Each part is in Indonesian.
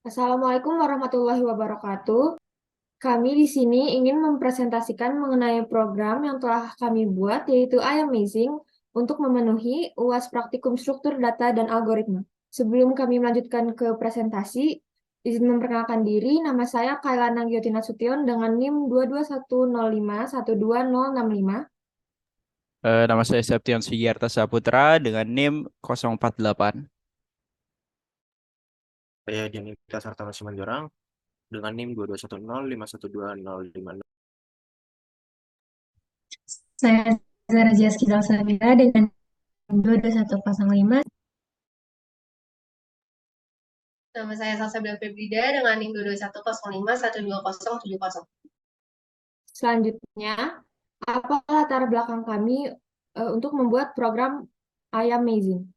Assalamualaikum warahmatullahi wabarakatuh. Kami di sini ingin mempresentasikan mengenai program yang telah kami buat, yaitu iAmazing, untuk memenuhi UAS Praktikum Struktur Data dan Algoritma. Sebelum kami melanjutkan ke presentasi, izin memperkenalkan diri, nama saya Kailana Giotina Sution dengan NIM 221051265. Nama saya Septian Sugiarta Saputra dengan NIM 048. Saya Dinita Sartama Simanjorang dengan NIM 2210512056. Saya Zara Jaskizal Sabira dengan 22105. Nama saya Salsa Bel Febrida dengan NIM 221051270. Selanjutnya, apa latar belakang kami untuk membuat program iAmazing?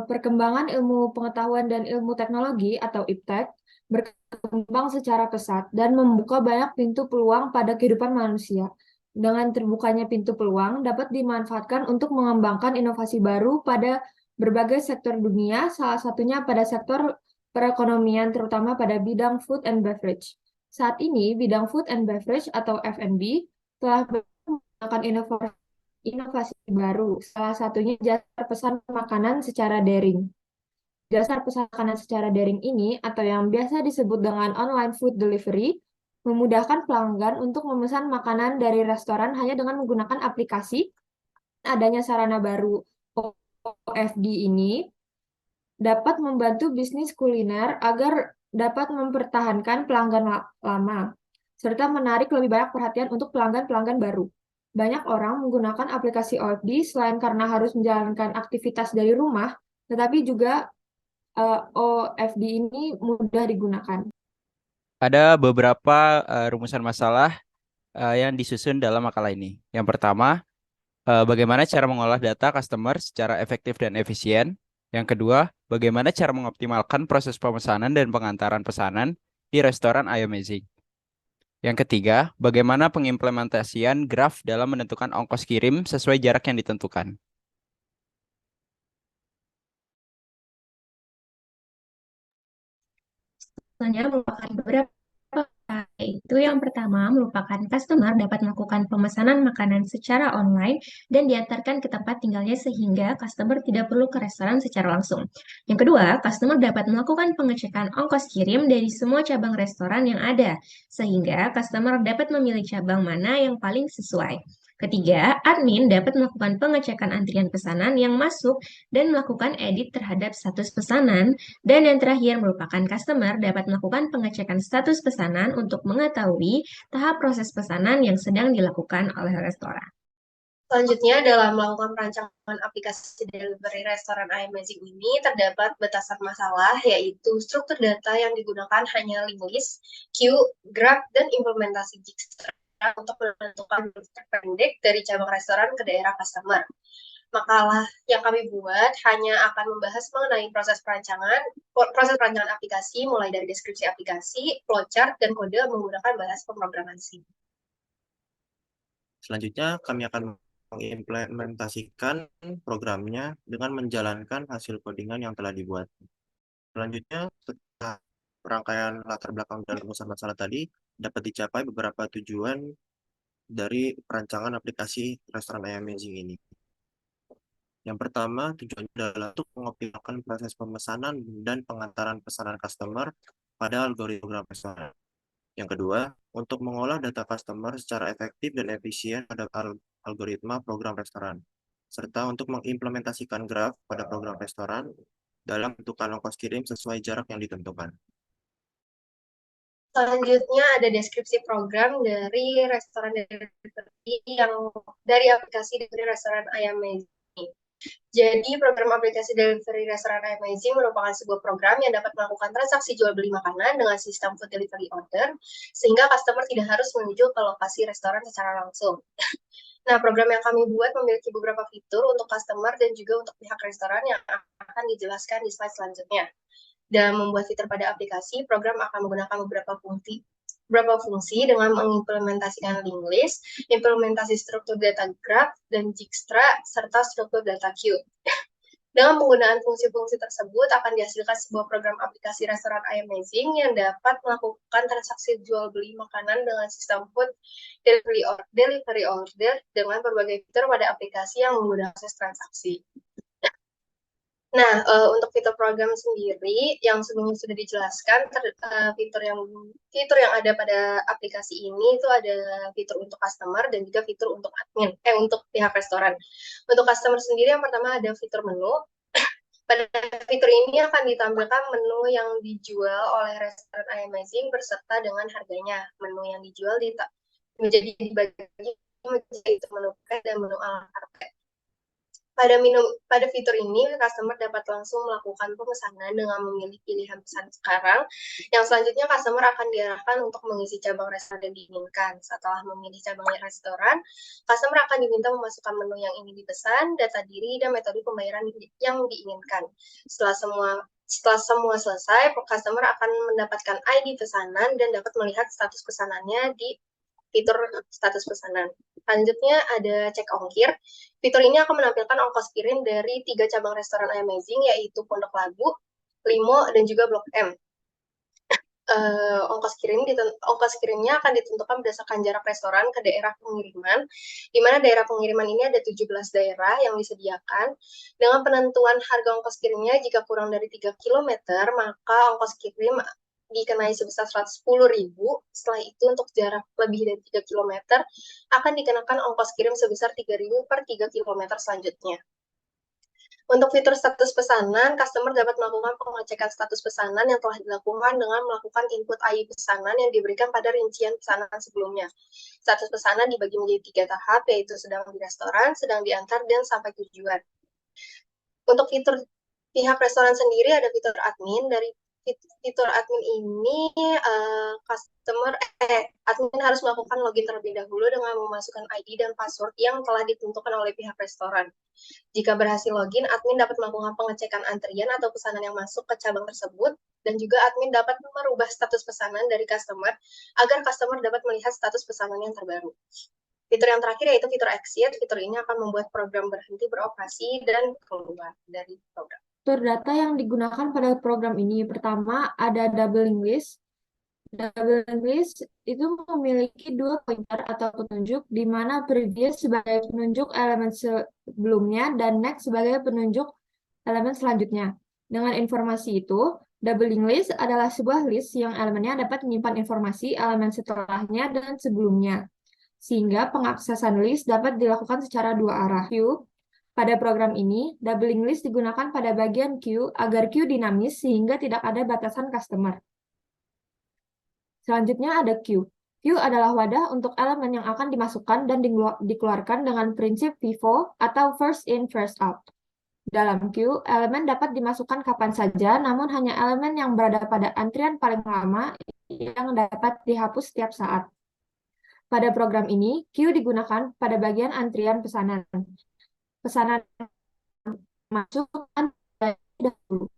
Perkembangan ilmu pengetahuan dan ilmu teknologi atau IPTEK berkembang secara pesat dan membuka banyak pintu peluang pada kehidupan manusia. Dengan terbukanya pintu peluang dapat dimanfaatkan untuk mengembangkan inovasi baru pada berbagai sektor dunia, salah satunya pada sektor perekonomian terutama pada bidang food and beverage. Saat ini, bidang food and beverage atau F&B telah menggunakan inovasi baru, salah satunya jasa pesan makanan secara daring. Jasa pesan makanan secara daring ini, atau yang biasa disebut dengan online food delivery, memudahkan pelanggan untuk memesan makanan dari restoran hanya dengan menggunakan aplikasi. Adanya sarana baru OFD ini dapat membantu bisnis kuliner agar dapat mempertahankan pelanggan lama, serta menarik lebih banyak perhatian untuk pelanggan-pelanggan baru. Banyak orang menggunakan aplikasi OFD selain karena harus menjalankan aktivitas dari rumah, tetapi juga OFD ini mudah digunakan. Ada beberapa rumusan masalah yang disusun dalam makalah ini. Yang pertama, bagaimana cara mengolah data customer secara efektif dan efisien. Yang kedua, bagaimana cara mengoptimalkan proses pemesanan dan pengantaran pesanan di restoran iAmazing. Yang ketiga, bagaimana pengimplementasian graf dalam menentukan ongkos kirim sesuai jarak yang ditentukan. Selanjutnya merupakan beberapa, yaitu yang pertama merupakan customer dapat melakukan pemesanan makanan secara online dan diantarkan ke tempat tinggalnya sehingga customer tidak perlu ke restoran secara langsung. Yang kedua, customer dapat melakukan pengecekan ongkos kirim dari semua cabang restoran yang ada sehingga customer dapat memilih cabang mana yang paling sesuai. Ketiga, admin dapat melakukan pengecekan antrian pesanan yang masuk dan melakukan edit terhadap status pesanan. Dan yang terakhir merupakan customer dapat melakukan pengecekan status pesanan untuk mengetahui tahap proses pesanan yang sedang dilakukan oleh restoran. Selanjutnya, dalam melakukan perancangan aplikasi delivery restoran iAmazing ini, terdapat batasan masalah, yaitu struktur data yang digunakan hanya link list, queue, graph, dan implementasi Dijkstra untuk menentukan daftar pendek dari cabang restoran ke daerah customer. Makalah yang kami buat hanya akan membahas mengenai proses perancangan aplikasi, mulai dari deskripsi aplikasi, flowchart, dan kode menggunakan bahasa pemrograman C. Selanjutnya, kami akan mengimplementasikan programnya dengan menjalankan hasil codingan yang telah dibuat. Selanjutnya, setelah rangkaian latar belakang dan rumusan masalah tadi, dapat dicapai beberapa tujuan dari perancangan aplikasi restoran iAmazing ini. Yang pertama, tujuannya adalah untuk mengoptimalkan proses pemesanan dan pengantaran pesanan customer pada algoritma restoran. Yang kedua, untuk mengolah data customer secara efektif dan efisien pada algoritma program restoran, serta untuk mengimplementasikan graf pada program restoran dalam bentukan ongkos kirim sesuai jarak yang ditentukan. Selanjutnya ada deskripsi program dari restoran yang dari aplikasi dari restoran iAmazing. Jadi, program aplikasi delivery restoran iAmazing merupakan sebuah program yang dapat melakukan transaksi jual beli makanan dengan sistem food delivery order, sehingga customer tidak harus menuju ke lokasi restoran secara langsung. Nah, program yang kami buat memiliki beberapa fitur untuk customer dan juga untuk pihak restoran yang akan dijelaskan di slide selanjutnya. Dalam membuat fitur pada aplikasi, program akan menggunakan beberapa fungsi dengan mengimplementasikan link list, implementasi struktur data graph, dan Dijkstra, serta struktur data queue. Dengan penggunaan fungsi-fungsi tersebut akan dihasilkan sebuah program aplikasi restoran iAmazing yang dapat melakukan transaksi jual beli makanan dengan sistem food delivery order dengan berbagai fitur pada aplikasi yang memudahkan proses transaksi. Nah, untuk fitur program sendiri yang sebelumnya sudah dijelaskan, fitur yang ada pada aplikasi ini itu ada fitur untuk customer dan juga fitur untuk untuk pihak restoran. Untuk customer sendiri yang pertama ada fitur menu. Pada fitur ini akan ditampilkan menu yang dijual oleh restoran iAmazing beserta dengan harganya. Menu yang dijual menjadi dibagi menjadi menu fresh dan menu ala carte. Pada fitur ini, customer dapat langsung melakukan pemesanan dengan memilih pilihan pesan sekarang. Yang selanjutnya, customer akan diarahkan untuk mengisi cabang restoran yang diinginkan. Setelah memilih cabang restoran, customer akan diminta memasukkan menu yang ingin dipesan, data diri, dan metode pembayaran yang diinginkan. Setelah semua selesai, customer akan mendapatkan ID pesanan dan dapat melihat status pesanannya di fitur status pesanan. Selanjutnya ada cek ongkir. Fitur ini akan menampilkan ongkos kirim dari 3 cabang restoran iAmazing, yaitu Pondok Labu, Limo, dan juga Blok M. Ongkos kirimnya akan ditentukan berdasarkan jarak restoran ke daerah pengiriman, di mana daerah pengiriman ini ada 17 daerah yang disediakan. Dengan penentuan harga ongkos kirimnya, jika kurang dari 3 km, maka ongkos kirim dikenai sebesar 110.000. Setelah itu untuk jarak lebih dari 3 km akan dikenakan ongkos kirim sebesar 3.000 per 3 km selanjutnya. Untuk fitur status pesanan, customer dapat melakukan pengecekan status pesanan yang telah dilakukan dengan melakukan input ID pesanan yang diberikan pada rincian pesanan sebelumnya. Status pesanan dibagi menjadi 3 tahap, yaitu sedang di restoran, sedang diantar, dan sampai tujuan. Untuk fitur pihak restoran sendiri ada fitur admin. Dari fitur admin ini admin harus melakukan login terlebih dahulu dengan memasukkan ID dan password yang telah ditentukan oleh pihak restoran. Jika berhasil login, admin dapat melakukan pengecekan antrian atau pesanan yang masuk ke cabang tersebut, dan juga admin dapat merubah status pesanan dari customer agar customer dapat melihat status pesanan yang terbaru. Fitur yang terakhir yaitu fitur exit. Fitur ini akan membuat program berhenti beroperasi dan keluar dari program. Fitur data yang digunakan pada program ini, pertama ada double link list. Double link list itu memiliki 2 pointer atau petunjuk, di mana previous sebagai penunjuk elemen sebelumnya dan next sebagai penunjuk elemen selanjutnya. Dengan informasi itu, double link list adalah sebuah list yang elemennya dapat menyimpan informasi elemen setelahnya dan sebelumnya, sehingga pengaksesan list dapat dilakukan secara 2 arah. Pada program ini, double link list digunakan pada bagian queue agar queue dinamis sehingga tidak ada batasan customer. Selanjutnya ada queue. Queue adalah wadah untuk elemen yang akan dimasukkan dan dikeluarkan dengan prinsip FIFO atau first in, first out. Dalam queue, elemen dapat dimasukkan kapan saja, namun hanya elemen yang berada pada antrian paling lama yang dapat dihapus setiap saat. Pada program ini, queue digunakan pada bagian antrian pesanan. Pesanan masukkan dahulu.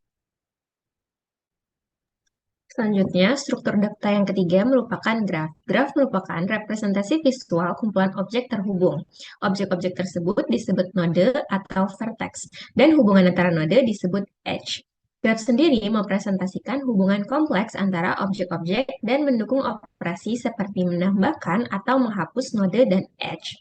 Selanjutnya, struktur data yang ketiga merupakan graf. Graf merupakan representasi visual kumpulan objek terhubung. Objek-objek tersebut disebut node atau vertex, dan hubungan antara node disebut edge. Graf sendiri mempresentasikan hubungan kompleks antara objek-objek dan mendukung operasi seperti menambahkan atau menghapus node dan edge.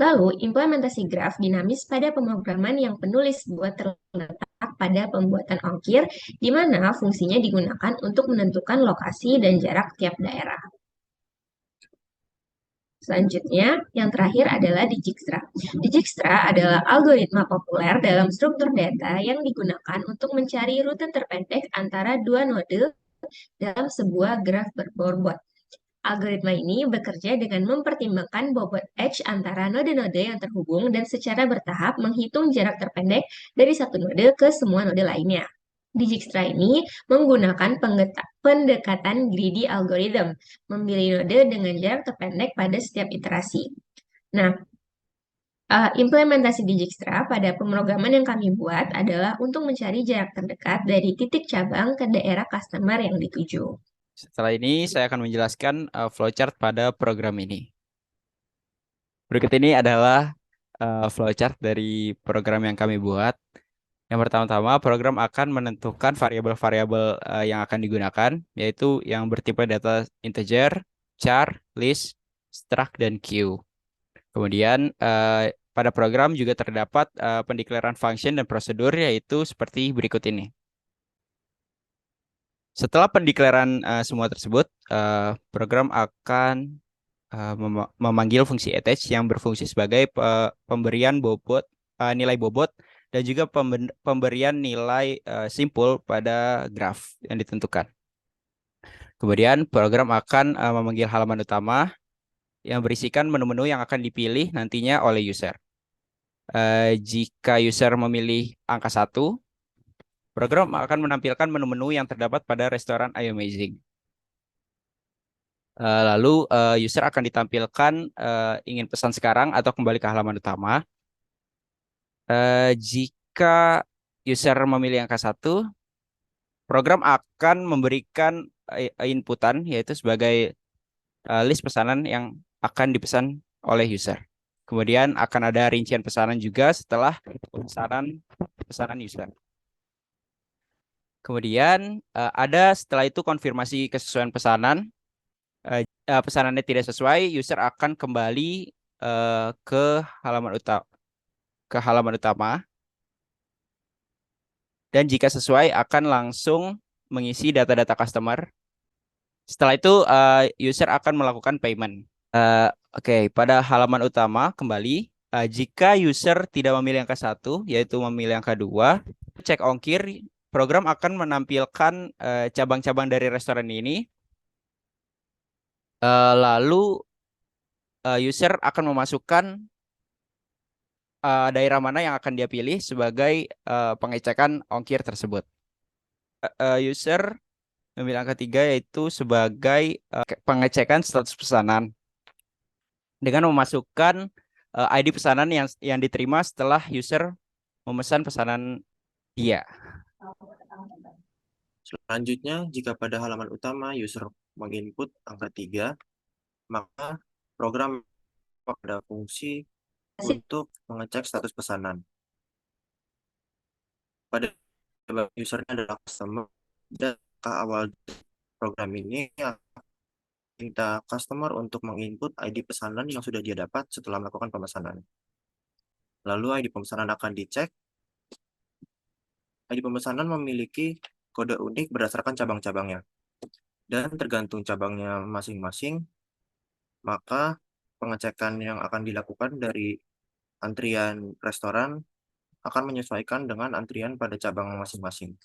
Lalu, implementasi graf dinamis pada pemrograman yang penulis buat terletak pada pembuatan ongkir, di mana fungsinya digunakan untuk menentukan lokasi dan jarak tiap daerah. Selanjutnya, yang terakhir adalah Dijkstra. Dijkstra adalah algoritma populer dalam struktur data yang digunakan untuk mencari rute terpendek antara 2 node dalam sebuah graf berbobot. Algoritma ini bekerja dengan mempertimbangkan bobot edge antara node-node yang terhubung dan secara bertahap menghitung jarak terpendek dari satu node ke semua node lainnya. Dijkstra ini menggunakan pendekatan greedy algorithm, memilih node dengan jarak terpendek pada setiap iterasi. Nah, implementasi Dijkstra pada pemrograman yang kami buat adalah untuk mencari jarak terdekat dari titik cabang ke daerah customer yang dituju. Setelah ini saya akan menjelaskan flowchart pada program ini. Berikut ini adalah flowchart dari program yang kami buat. Yang pertama-tama, program akan menentukan variabel-variabel yang akan digunakan, yaitu yang bertipe data integer, char, list, struct, dan queue. Kemudian pada program juga terdapat pendeklaraan function dan prosedur, yaitu seperti berikut ini. Setelah pendeklaraan semua tersebut, program akan memanggil fungsi attach yang berfungsi sebagai pemberian bobot nilai bobot dan juga pemberian nilai simpul pada graf yang ditentukan. Kemudian program akan memanggil halaman utama yang berisikan menu-menu yang akan dipilih nantinya oleh user. Jika user memilih angka 1, program akan menampilkan menu-menu yang terdapat pada restoran iAmazing. Lalu user akan ditampilkan ingin pesan sekarang atau kembali ke halaman utama. Jika user memilih angka 1, program akan memberikan inputan yaitu sebagai list pesanan yang akan dipesan oleh user. Kemudian akan ada rincian pesanan juga setelah pesanan user. Kemudian ada setelah itu konfirmasi kesesuaian pesanan. Pesanannya tidak sesuai, user akan kembali ke halaman utama. Dan jika sesuai akan langsung mengisi data-data customer. Setelah itu user akan melakukan payment. Oke, pada halaman utama kembali, jika user tidak memilih angka 1, yaitu memilih angka 2, cek ongkir, program akan menampilkan cabang-cabang dari restoran ini. Lalu user akan memasukkan daerah mana yang akan dia pilih sebagai pengecekan ongkir tersebut. User memilih angka 3 yaitu sebagai pengecekan status pesanan dengan memasukkan ID pesanan yang diterima setelah user memesan pesanan dia. Selanjutnya, jika pada halaman utama user menginput angka 3, maka program pada fungsi untuk mengecek status pesanan. Pada usernya adalah customer, dan awal program ini minta customer untuk menginput ID pesanan yang sudah dia dapat setelah melakukan pemesanan. Lalu ID pemesanan akan dicek. ID pemesanan memiliki kode unik berdasarkan cabang-cabangnya. Dan tergantung cabangnya masing-masing, maka pengecekan yang akan dilakukan dari antrian restoran akan menyesuaikan dengan antrian pada cabang masing-masing.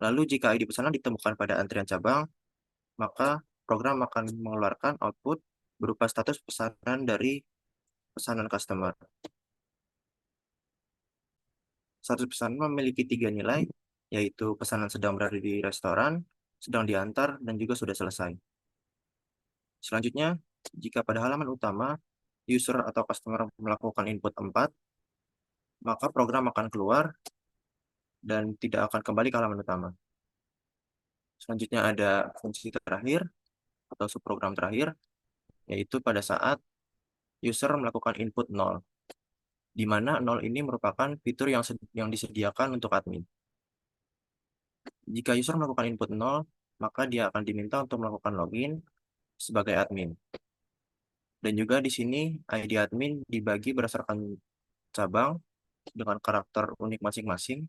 Lalu jika ID pesanan ditemukan pada antrian cabang, maka program akan mengeluarkan output berupa status pesanan dari pesanan customer. Status pesanan memiliki 3 nilai, yaitu pesanan sedang berada di restoran, sedang diantar, dan juga sudah selesai. Selanjutnya, jika pada halaman utama, user atau customer melakukan input 4, maka program akan keluar dan tidak akan kembali ke halaman utama. Selanjutnya ada fungsi terakhir atau subprogram terakhir, yaitu pada saat user melakukan input 0, di mana 0 ini merupakan fitur yang disediakan untuk admin. Jika user melakukan input 0, maka dia akan diminta untuk melakukan login sebagai admin. Dan juga di sini ID admin dibagi berdasarkan cabang dengan karakter unik masing-masing.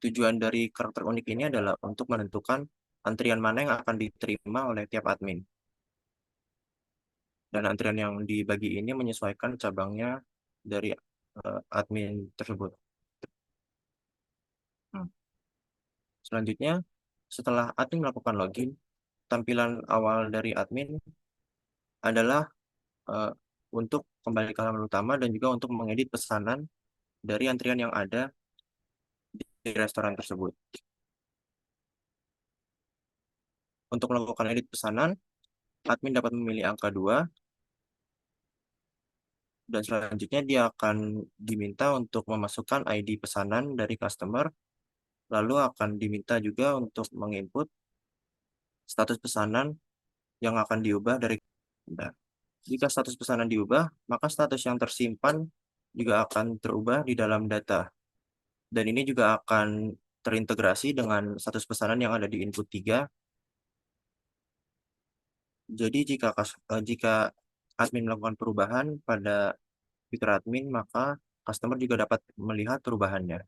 Tujuan dari karakter unik ini adalah untuk menentukan antrian mana yang akan diterima oleh tiap admin. Dan antrian yang dibagi ini menyesuaikan cabangnya dari admin tersebut. Selanjutnya, setelah admin melakukan login, tampilan awal dari admin adalah untuk kembali ke halaman utama dan juga untuk mengedit pesanan dari antrian yang ada di restoran tersebut. Untuk melakukan edit pesanan, admin dapat memilih angka 2, dan selanjutnya dia akan diminta untuk memasukkan ID pesanan dari customer, lalu akan diminta juga untuk menginput status pesanan yang akan diubah dari. Jika status pesanan diubah, maka status yang tersimpan juga akan terubah di dalam data Dan ini juga akan terintegrasi dengan status pesanan yang ada di input 3. Jadi jika admin melakukan perubahan pada fitur admin, maka customer juga dapat melihat perubahannya.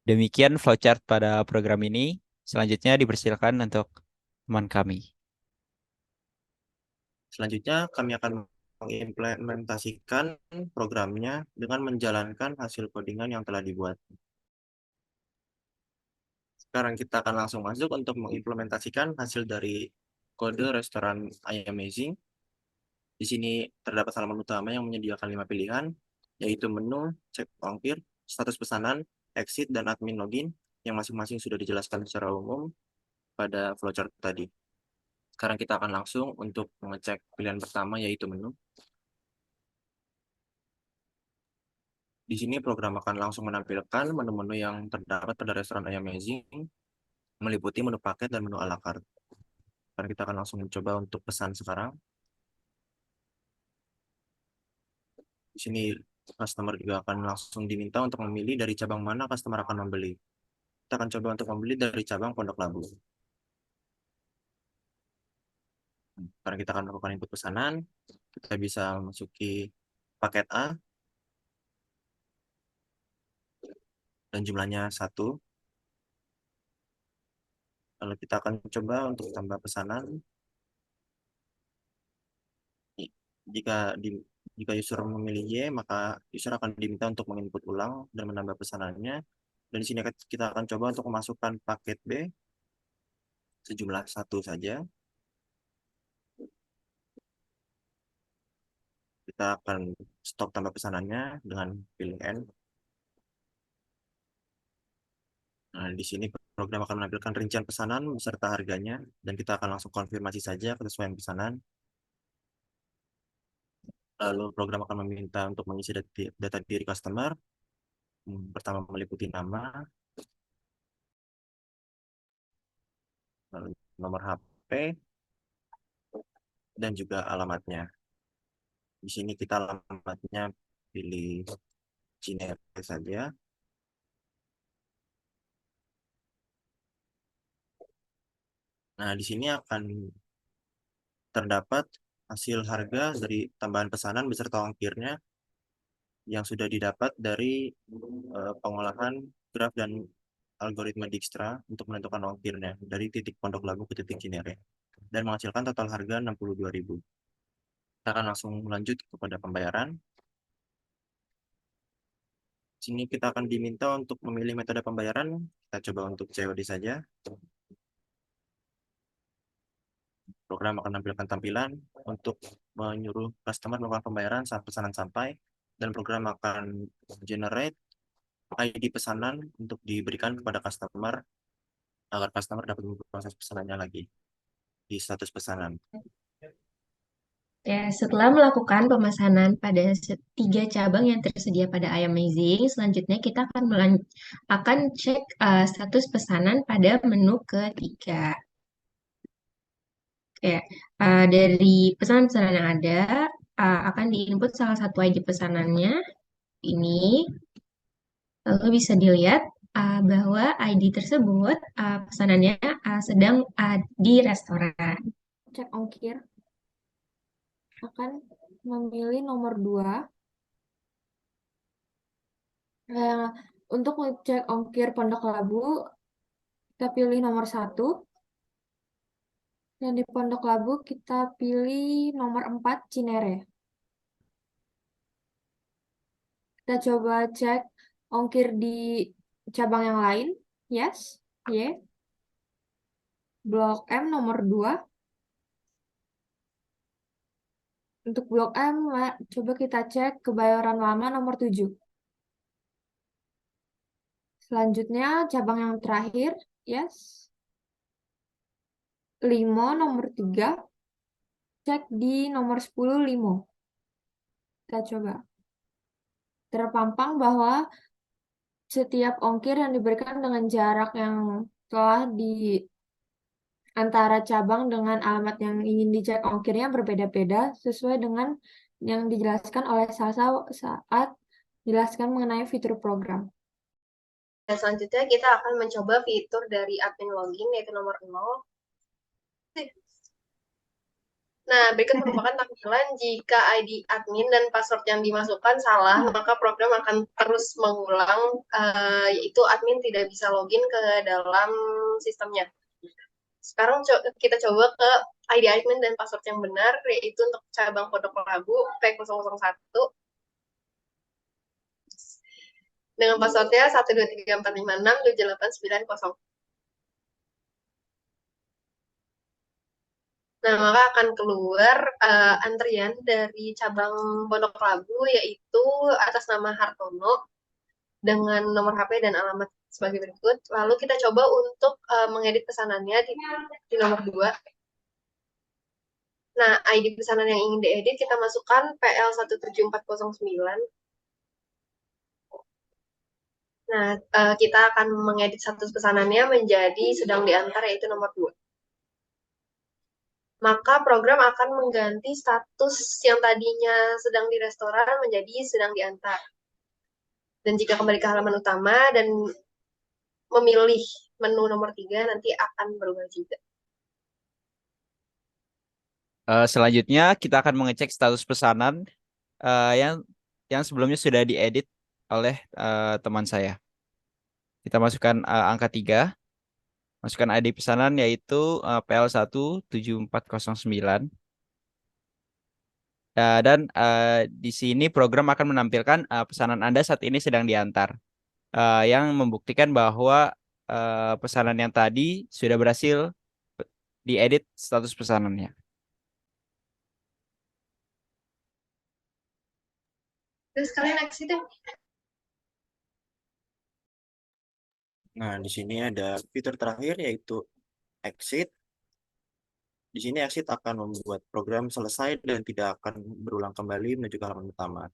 Demikian flowchart pada program ini. Selanjutnya dipersilakan untuk teman kami. Selanjutnya, kami akan mengimplementasikan programnya dengan menjalankan hasil codingan yang telah dibuat. Sekarang kita akan langsung masuk untuk mengimplementasikan hasil dari kode restoran iAmazing. Di sini terdapat halaman utama yang menyediakan 5 pilihan, yaitu menu, cek ongkir, status pesanan, exit, dan admin login, yang masing-masing sudah dijelaskan secara umum pada flowchart tadi. Sekarang kita akan langsung untuk mengecek pilihan pertama, yaitu menu. Di sini program akan langsung menampilkan menu-menu yang terdapat pada restoran iAmazing, meliputi menu paket dan menu a la carte. Sekarang kita akan langsung mencoba untuk pesan sekarang. Di sini customer juga akan langsung diminta untuk memilih dari cabang mana customer akan membeli. Kita akan coba untuk membeli dari cabang Pondok Labu. Sekarang kita akan melakukan input pesanan. Kita bisa masuki paket A dan jumlahnya 1. Lalu kita akan coba untuk tambah pesanan. Jika jika user memilih Y, maka user akan diminta untuk menginput ulang dan menambah pesanannya. Dan di sini kita akan coba untuk memasukkan paket B sejumlah 1 saja. Kita akan stop tambah pesanannya dengan pilih N. Nah, di sini program akan menampilkan rincian pesanan beserta harganya, dan kita akan langsung konfirmasi saja kesesuaian pesanan. Lalu program akan meminta untuk mengisi data diri customer. Pertama meliputi nama, lalu nomor HP, dan juga alamatnya. Di sini kita alamatnya pilih Cinere saja. Nah, di sini akan terdapat hasil harga dari tambahan pesanan beserta ongkirnya yang sudah didapat dari pengolahan graf dan algoritma Dijkstra untuk menentukan ongkirnya dari titik Pondok Labu ke titik Cinere dan menghasilkan total harga 62.000. Kita akan langsung lanjut kepada pembayaran. Sini kita akan diminta untuk memilih metode pembayaran. Kita coba untuk COD saja. Program akan menampilkan tampilan untuk menyuruh customer melakukan pembayaran saat pesanan sampai, dan program akan generate ID pesanan untuk diberikan kepada customer agar customer dapat memproses pesanannya lagi di status pesanan. Ya, setelah melakukan pemesanan pada 3 cabang yang tersedia pada iAmazing, selanjutnya kita akan cek status pesanan pada menu ketiga. Oke, dari pesanan-pesanan yang ada, akan diinput salah satu ID pesanannya, ini. Lalu bisa dilihat bahwa ID tersebut pesanannya sedang di restoran. Cek ongkir akan memilih nomor 2. Untuk ngecek ongkir Pondok Labu, kita pilih nomor 1. Dan di Pondok Labu kita pilih nomor 4 Cinere. Kita coba cek ongkir di cabang yang lain. Yes, Y. Blok M nomor 2. Untuk Blok M, coba kita cek Kebayoran Lama nomor 7. Selanjutnya, cabang yang terakhir, yes. Limo nomor 3. Cek di nomor 10 Limo. Kita coba. Terpampang bahwa setiap ongkir yang diberikan dengan jarak yang telah di antara cabang dengan alamat yang ingin dicek ongkirnya berbeda-beda sesuai dengan yang dijelaskan oleh Salsa saat jelaskan mengenai fitur program. selanjutnya kita akan mencoba fitur dari admin login, yaitu nomor 0. Nah, berikut merupakan tampilan jika ID admin dan password yang dimasukkan salah, maka program akan terus mengulang, yaitu admin tidak bisa login ke dalam sistemnya. Sekarang kita coba ke ID admin dan password yang benar, yaitu untuk cabang Pondok Labu P001. Dengan passwordnya 12345678990. Nah, maka akan keluar antrian dari cabang Pondok Labu, yaitu atas nama Hartono dengan nomor HP dan alamat sebagai berikut. Lalu kita coba untuk mengedit pesanannya di nomor 2. Nah, ID pesanan yang ingin diedit kita masukkan PL17409. Nah, kita akan mengedit status pesanannya menjadi sedang diantar, yaitu nomor 2. Maka program akan mengganti status yang tadinya sedang di restoran menjadi sedang diantar. Dan jika kembali ke halaman utama dan memilih menu nomor 3, nanti akan berubah juga. Selanjutnya kita akan mengecek status pesanan yang sebelumnya sudah diedit oleh teman saya. Kita masukkan angka 3, masukkan ID pesanan yaitu PL17409. Dan di sini program akan menampilkan pesanan Anda saat ini sedang diantar, yang membuktikan bahwa pesanan yang tadi sudah berhasil diedit status pesanannya. Terus kalian next itu. Nah, di sini ada fitur terakhir yaitu exit. Di sini exit akan membuat program selesai dan tidak akan berulang kembali menuju ke halaman utama.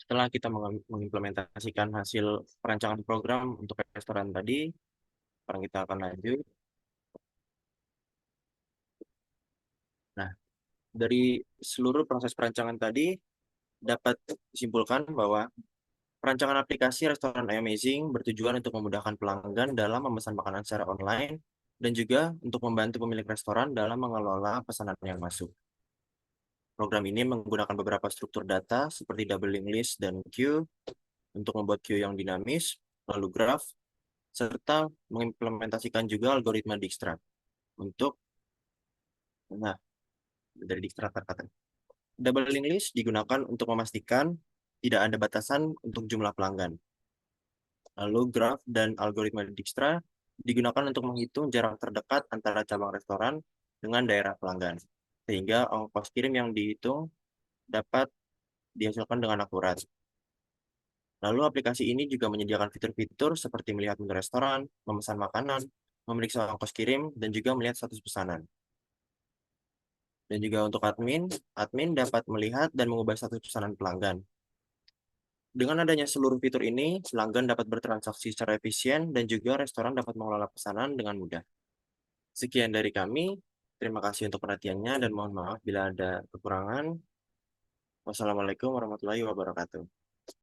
Setelah kita mengimplementasikan hasil perancangan program untuk restoran tadi, sekarang kita akan lanjut. Nah, dari seluruh proses perancangan tadi, dapat disimpulkan bahwa perancangan aplikasi restoran iAmazing bertujuan untuk memudahkan pelanggan dalam memesan makanan secara online dan juga untuk membantu pemilik restoran dalam mengelola pesanan yang masuk. Program ini menggunakan beberapa struktur data seperti double linked list dan queue untuk membuat queue yang dinamis, lalu graph, serta mengimplementasikan juga algoritma Dijkstra untuk dari Dijkstra terkata. Double linked list digunakan untuk memastikan tidak ada batasan untuk jumlah pelanggan. Lalu graph dan algoritma Dijkstra digunakan untuk menghitung jarak terdekat antara cabang restoran dengan daerah pelanggan, sehingga ongkos kirim yang dihitung dapat dihasilkan dengan akurat. Lalu aplikasi ini juga menyediakan fitur-fitur seperti melihat menu restoran, memesan makanan, memeriksa ongkos kirim, dan juga melihat status pesanan. Dan juga untuk admin dapat melihat dan mengubah status pesanan pelanggan. Dengan adanya seluruh fitur ini, pelanggan dapat bertransaksi secara efisien dan juga restoran dapat mengelola pesanan dengan mudah. Sekian dari kami. Terima kasih untuk perhatiannya dan mohon maaf bila ada kekurangan. Wassalamualaikum warahmatullahi wabarakatuh.